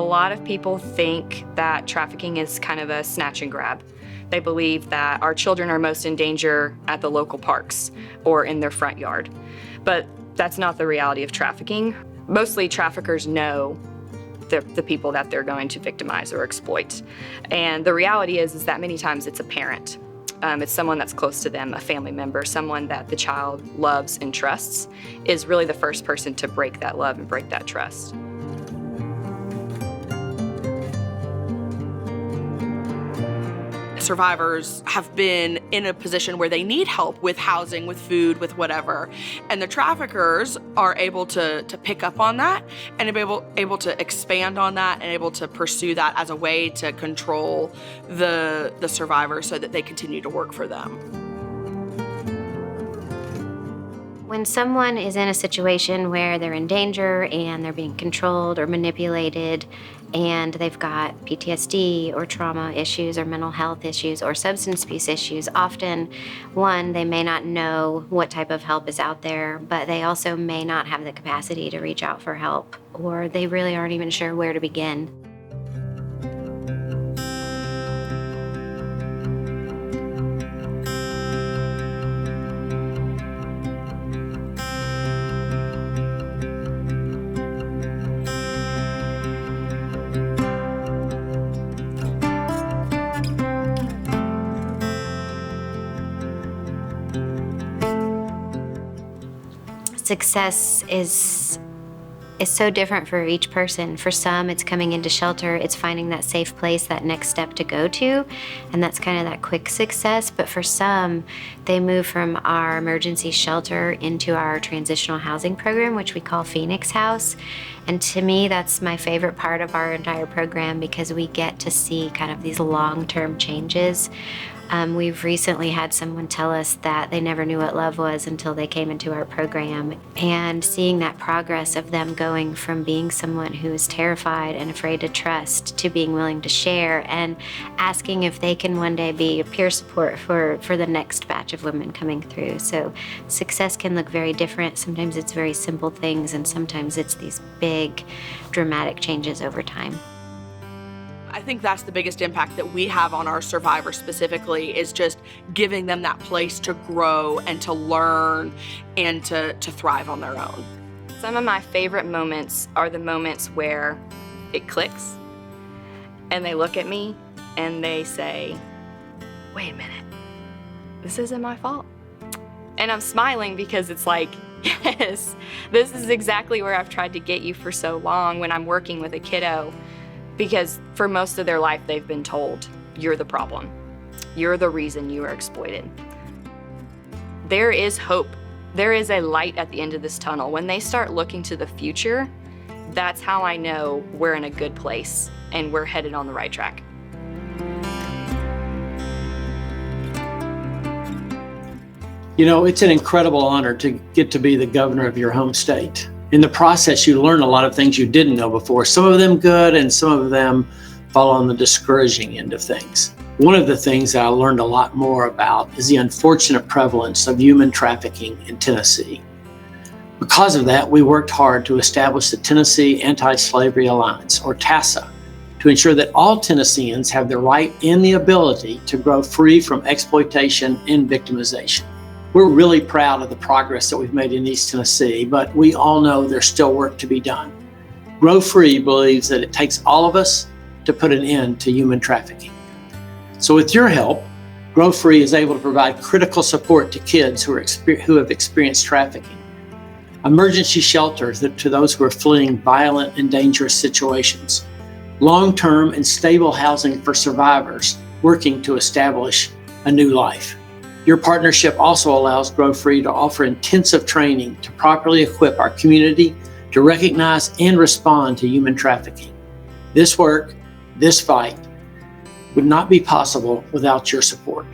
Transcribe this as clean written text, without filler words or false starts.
lot of people think that trafficking is kind of a snatch and grab. They believe that our children are most in danger at the local parks or in their front yard. But that's not the reality of trafficking. Mostly traffickers know the people that they're going to victimize or exploit. And the reality is that many times it's a parent. It's someone that's close to them, a family member, someone that the child loves and trusts, is really the first person to break that love and break that trust. Survivors have been in a position where they need help with housing, with food, with whatever. And the traffickers are able to pick up on that and be able to expand on that and able to pursue that as a way to control the survivor so that they continue to work for them. When someone is in a situation where they're in danger and they're being controlled or manipulated and they've got PTSD or trauma issues or mental health issues or substance abuse issues, often, one, they may not know what type of help is out there, but they also may not have the capacity to reach out for help, or they really aren't even sure where to begin. Success is so different for each person. For some, it's coming into shelter, it's finding that safe place, that next step to go to, and that's kind of that quick success. But for some, they move from our emergency shelter into our transitional housing program, which we call Phoenix House. And to me, that's my favorite part of our entire program because we get to see kind of these long-term changes. We've recently had someone tell us that they never knew what love was until they came into our program. And seeing that progress of them going from being someone who is terrified and afraid to trust to being willing to share and asking if they can one day be a peer support for the next batch of women coming through. So success can look very different. Sometimes it's very simple things and sometimes it's these big dramatic changes over time. I think that's the biggest impact that we have on our survivors specifically is just giving them that place to grow and to learn and to thrive on their own. Some of my favorite moments are the moments where it clicks and they look at me and they say, wait a minute, this isn't my fault. And I'm smiling because it's like, yes, this is exactly where I've tried to get you for so long when I'm working with a kiddo. Because for most of their life, they've been told, you're the problem. You're the reason you are exploited. There is hope. There is a light at the end of this tunnel. When they start looking to the future, that's how I know we're in a good place and we're headed on the right track. You know, it's an incredible honor to get to be the governor of your home state. In the process, you learn a lot of things you didn't know before, some of them good and some of them fall on the discouraging end of things. One of the things that I learned a lot more about is the unfortunate prevalence of human trafficking in Tennessee. Because of that, we worked hard to establish the Tennessee Anti-Slavery Alliance, or TASA, to ensure that all Tennesseans have the right and the ability to grow free from exploitation and victimization. We're really proud of the progress that we've made in East Tennessee, but we all know there's still work to be done. Grow Free believes that it takes all of us to put an end to human trafficking. So with your help, Grow Free is able to provide critical support to kids who have experienced trafficking, emergency shelters to those who are fleeing violent and dangerous situations, long-term and stable housing for survivors working to establish a new life. Your partnership also allows Grow Free to offer intensive training to properly equip our community to recognize and respond to human trafficking. This work, this fight, would not be possible without your support.